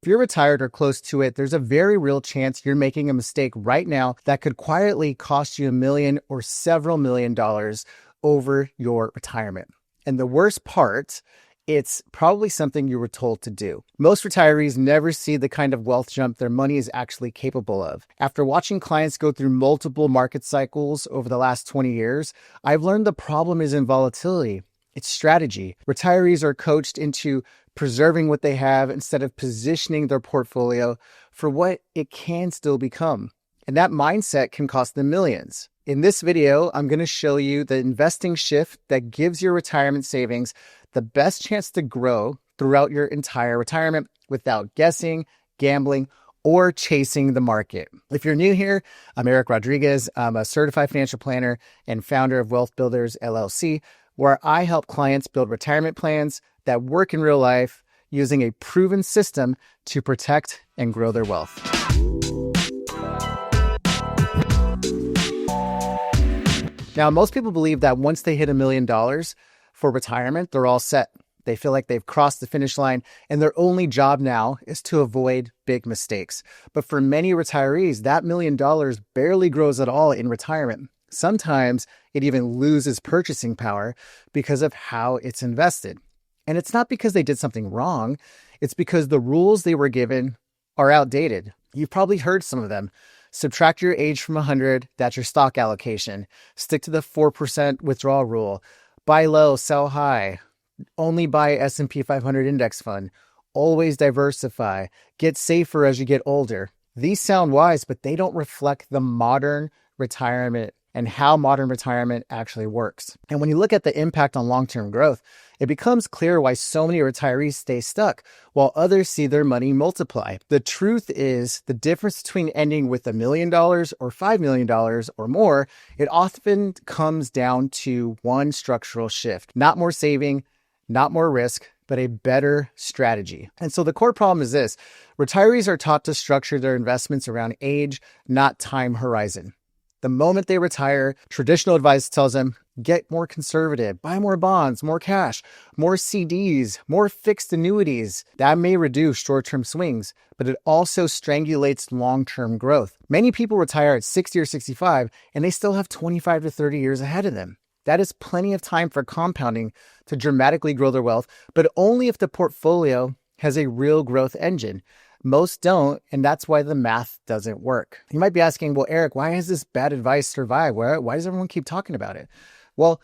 If you're retired or close to it, there's a very real chance you're making a mistake right now that could quietly cost you $1 million or several $1,000,000 over your retirement. And the worst part, it's probably something you were told to do. Most retirees never see the kind of wealth jump their money is actually capable of. After watching clients go through multiple market cycles over the last 20 years, I've learned the problem isn't volatility, it's strategy. Retirees are coached into preserving what they have instead of positioning their portfolio for what it can still become. And that mindset can cost them millions. In this video, I'm going to show you the investing shift that gives your retirement savings the best chance to grow throughout your entire retirement without guessing, gambling, or chasing the market. If you're new here, I'm Eric Rodriguez. I'm a certified financial planner and founder of WealthBuilders, LLC, where I help clients build retirement plans that work in real life using a proven system to protect and grow their wealth. Now, most people believe that once they hit $1 million for retirement, they're all set. They feel like they've crossed the finish line and their only job now is to avoid big mistakes. But for many retirees, that $1 million barely grows at all in retirement. Sometimes it even loses purchasing power because of how it's invested. And it's not because they did something wrong. It's because the rules they were given are outdated. You've probably heard some of them. Subtract your age from 100, that's your stock allocation. Stick to the 4% withdrawal rule. Buy low, sell high. Only buy S&P 500 index fund. Always diversify. Get safer as you get older. These sound wise, but they don't reflect the modern retirement and how modern retirement actually works. And when you look at the impact on long-term growth, it becomes clear why so many retirees stay stuck while others see their money multiply. The truth is the difference between ending with $1 million or $5 million or more, it often comes down to one structural shift, not more saving, not more risk, but a better strategy. And so the core problem is this: retirees are taught to structure their investments around age, not time horizon. The moment they retire, traditional advice tells them, get more conservative, buy more bonds, more cash, more CDs, more fixed annuities. That may reduce short-term swings, but it also strangulates long-term growth. Many people retire at 60 or 65, and they still have 25 to 30 years ahead of them. That is plenty of time for compounding to dramatically grow their wealth, but only if the portfolio has a real growth engine. Most don't, and that's why the math doesn't work. You might be asking, well, Eric, why has this bad advice survived? Why does everyone keep talking about it? Well,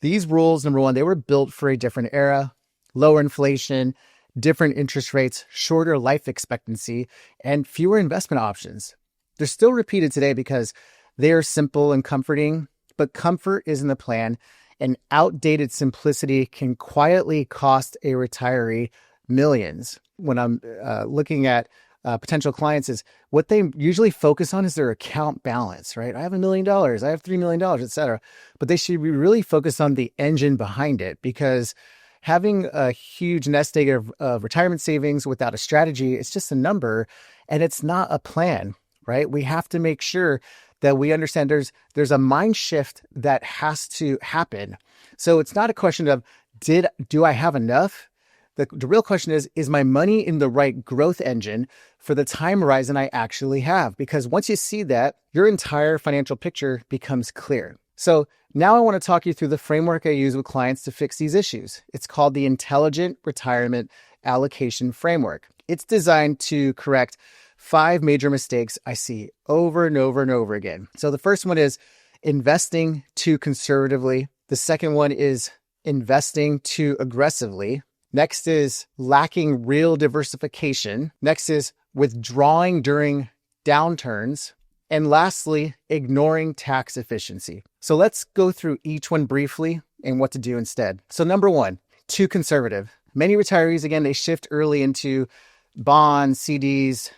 these rules, number one, they were built for a different era, lower inflation, different interest rates, shorter life expectancy, and fewer investment options. They're still repeated today because they are simple and comforting, but comfort isn't the plan, and outdated simplicity can quietly cost a retiree millions. When I'm looking at potential clients, is what they usually focus on is their account balance, right? I have $1 million, I have $3 million, et cetera. But they should be really focused on the engine behind it, because having a huge nest egg of retirement savings without a strategy, it's just a number and it's not a plan, right? We have to make sure that we understand there's a mind shift that has to happen. So it's not a question of do I have enough? The real question is my money in the right growth engine for the time horizon I actually have? Because once you see that, your entire financial picture becomes clear. So now I want to talk you through the framework I use with clients to fix these issues. It's called the Intelligent Retirement Allocation Framework. It's designed to correct 5 major mistakes I see over and over and over again. So the first one is investing too conservatively. The second one is investing too aggressively. Next is lacking real diversification. Next is withdrawing during downturns. And lastly, ignoring tax efficiency. So let's go through each one briefly and what to do instead. So number one, too conservative. Many retirees, again, they shift early into bonds, CDs,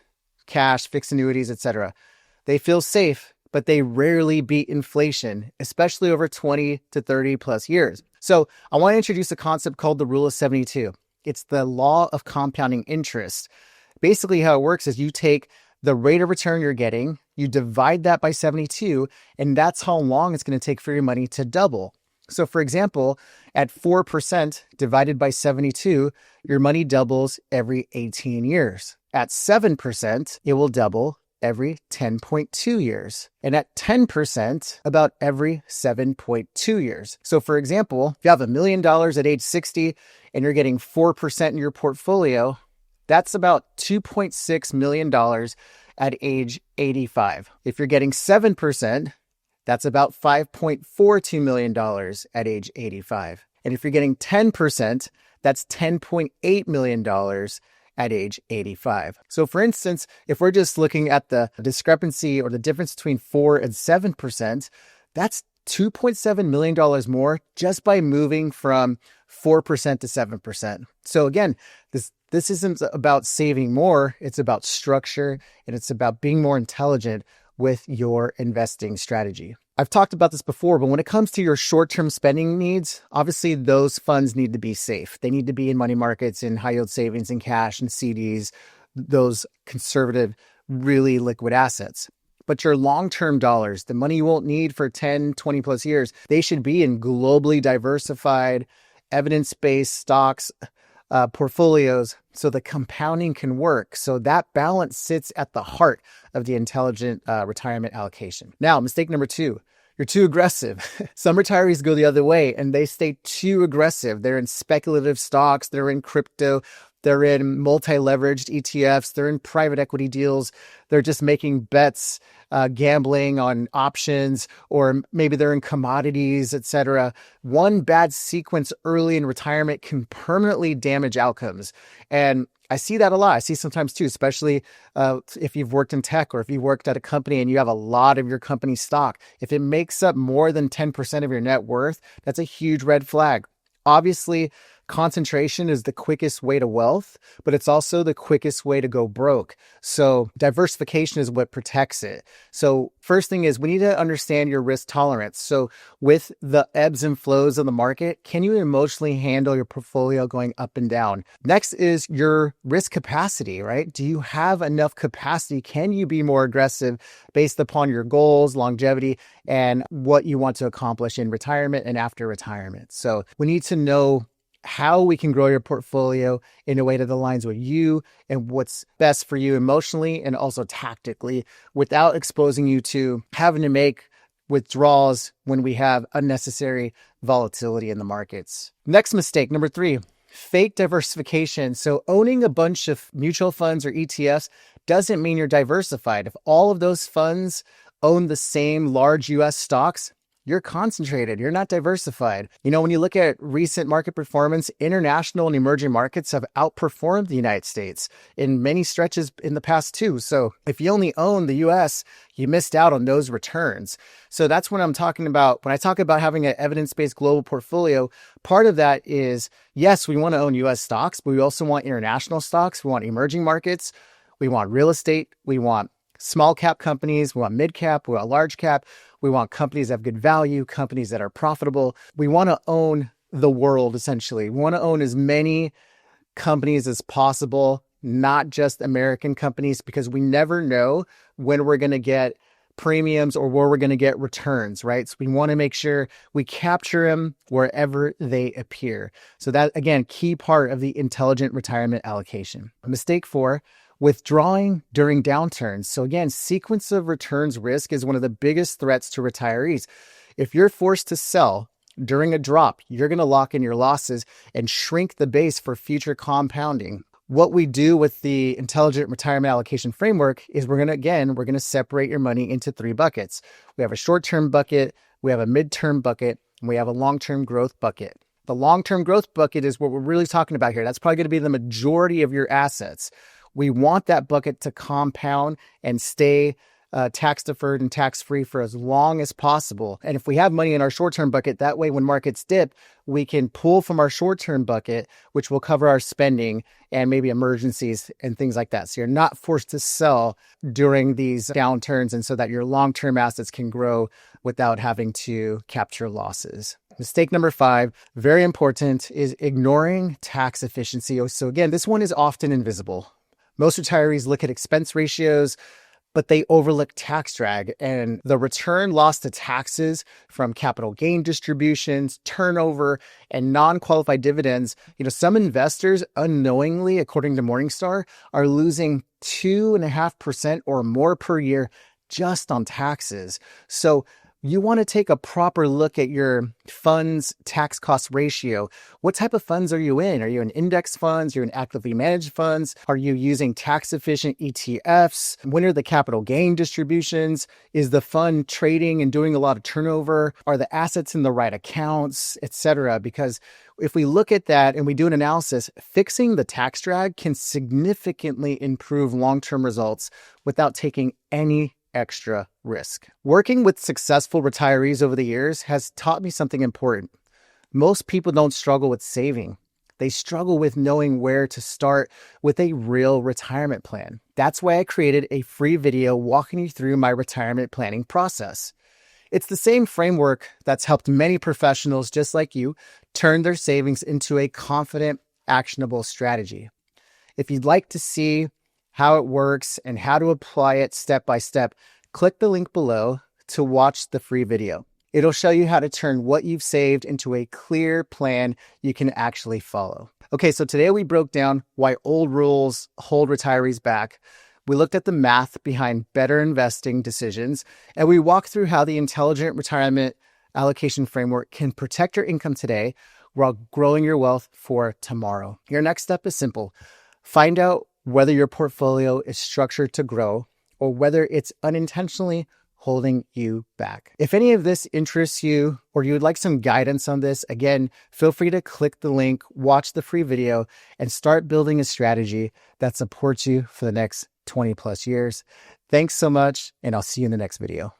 cash, fixed annuities, etc. They feel safe, but they rarely beat inflation, especially over 20 to 30 plus years. So I want to introduce a concept called the Rule of 72. It's the law of compounding interest. Basically, how it works is you take the rate of return you're getting, you divide that by 72, and that's how long it's going to take for your money to double. So for example, at 4% divided by 72, your money doubles every 18 years. At 7%, it will double every 10.2 years. And at 10%, about every 7.2 years. So for example, if you have $1 million at age 60 and you're getting 4% in your portfolio, that's about $2.6 million at age 85. If you're getting 7%, that's about $5.42 million at age 85. And if you're getting 10%, that's $10.8 million at age 85. So for instance, if we're just looking at the discrepancy or the difference between 4 and 7%, that's $2.7 million more just by moving from 4% to 7%. So again, this isn't about saving more, it's about structure, and it's about being more intelligent with your investing strategy. I've talked about this before, but when it comes to your short-term spending needs, obviously those funds need to be safe. They need to be in money markets, in high-yield savings, in cash, and CDs, those conservative, really liquid assets. But your long-term dollars, the money you won't need for 10, 20 plus years, they should be in globally diversified, evidence-based stocks, portfolios, so the compounding can work. So that balance sits at the heart of the intelligent retirement allocation. Now, mistake number 2, you're too aggressive. Some retirees go the other way and they stay too aggressive. They're in speculative stocks, they're in crypto, they're in multi-leveraged ETFs, they're in private equity deals, they're just making bets, gambling on options, or maybe they're in commodities, etc. One bad sequence early in retirement can permanently damage outcomes. And I see that a lot. I see sometimes too, especially if you've worked in tech or if you worked at a company and you have a lot of your company stock. If it makes up more than 10% of your net worth, that's a huge red flag. Obviously, concentration is the quickest way to wealth, but it's also the quickest way to go broke. So diversification is what protects it. So first thing is we need to understand your risk tolerance. So with the ebbs and flows of the market, can you emotionally handle your portfolio going up and down? Next is your risk capacity, right? Do you have enough capacity? Can you be more aggressive based upon your goals, longevity, and what you want to accomplish in retirement and after retirement? So we need to know how we can grow your portfolio in a way that aligns with you and what's best for you emotionally and also tactically without exposing you to having to make withdrawals when we have unnecessary volatility in the markets. Next mistake, number 3, fake diversification. So owning a bunch of mutual funds or ETFs doesn't mean you're diversified. If all of those funds own the same large US stocks, you're concentrated. You're not diversified. You know, when you look at recent market performance, international and emerging markets have outperformed the United States in many stretches in the past too. So if you only own the US, you missed out on those returns. So that's what I'm talking about. When I talk about having an evidence-based global portfolio, part of that is, yes, we want to own US stocks, but we also want international stocks. We want emerging markets. We want real estate. We want small cap companies. We want mid cap. We want large cap. We want companies that have good value, companies that are profitable. We want to own the world, essentially. We want to own as many companies as possible, not just American companies, because we never know when we're going to get premiums or where we're going to get returns, right? So we want to make sure we capture them wherever they appear. So that, again, key part of the intelligent retirement allocation. Mistake 4, withdrawing during downturns. So again, sequence of returns risk is one of the biggest threats to retirees. If you're forced to sell during a drop, you're going to lock in your losses and shrink the base for future compounding. What we do with the intelligent retirement allocation framework is we're going to separate your money into 3 buckets. We have a short-term bucket, we have a mid-term bucket, and we have a long-term growth bucket. The long-term growth bucket is what we're really talking about here. That's probably going to be the majority of your assets. We want that bucket to compound and stay tax deferred and tax free for as long as possible. And if we have money in our short-term bucket, that way when markets dip, we can pull from our short-term bucket, which will cover our spending and maybe emergencies and things like that. So you're not forced to sell during these downturns, and so that your long-term assets can grow without having to capture losses. Mistake number 5, very important, is ignoring tax efficiency. So again, this one is often invisible. Most retirees look at expense ratios, but they overlook tax drag and the return lost to taxes from capital gain distributions, turnover, and non-qualified dividends. Some investors unknowingly, according to Morningstar, are losing 2.5% or more per year just on taxes. So you want to take a proper look at your fund's tax cost ratio. What type of funds are you in? Are you in index funds? Are you in actively managed funds? Are you using tax efficient ETFs? When are the capital gain distributions? Is the fund trading and doing a lot of turnover? Are the assets in the right accounts, etc.? Because if we look at that and we do an analysis, fixing the tax drag can significantly improve long-term results without taking any extra risk. Working with successful retirees over the years has taught me something important. Most people don't struggle with saving. They struggle with knowing where to start with a real retirement plan. That's why I created a free video walking you through my retirement planning process. It's the same framework that's helped many professionals just like you turn their savings into a confident, actionable strategy. If you'd like to see how it works and how to apply it step by step, click the link below to watch the free video. It'll show you how to turn what you've saved into a clear plan you can actually follow. Okay, so today we broke down why old rules hold retirees back. We looked at the math behind better investing decisions, and we walked through how the intelligent retirement allocation framework can protect your income today while growing your wealth for tomorrow. Your next step is simple. Find out whether your portfolio is structured to grow or whether it's unintentionally holding you back. If any of this interests you or you would like some guidance on this, again, feel free to click the link, watch the free video, and start building a strategy that supports you for the next 20 plus years. Thanks so much, and I'll see you in the next video.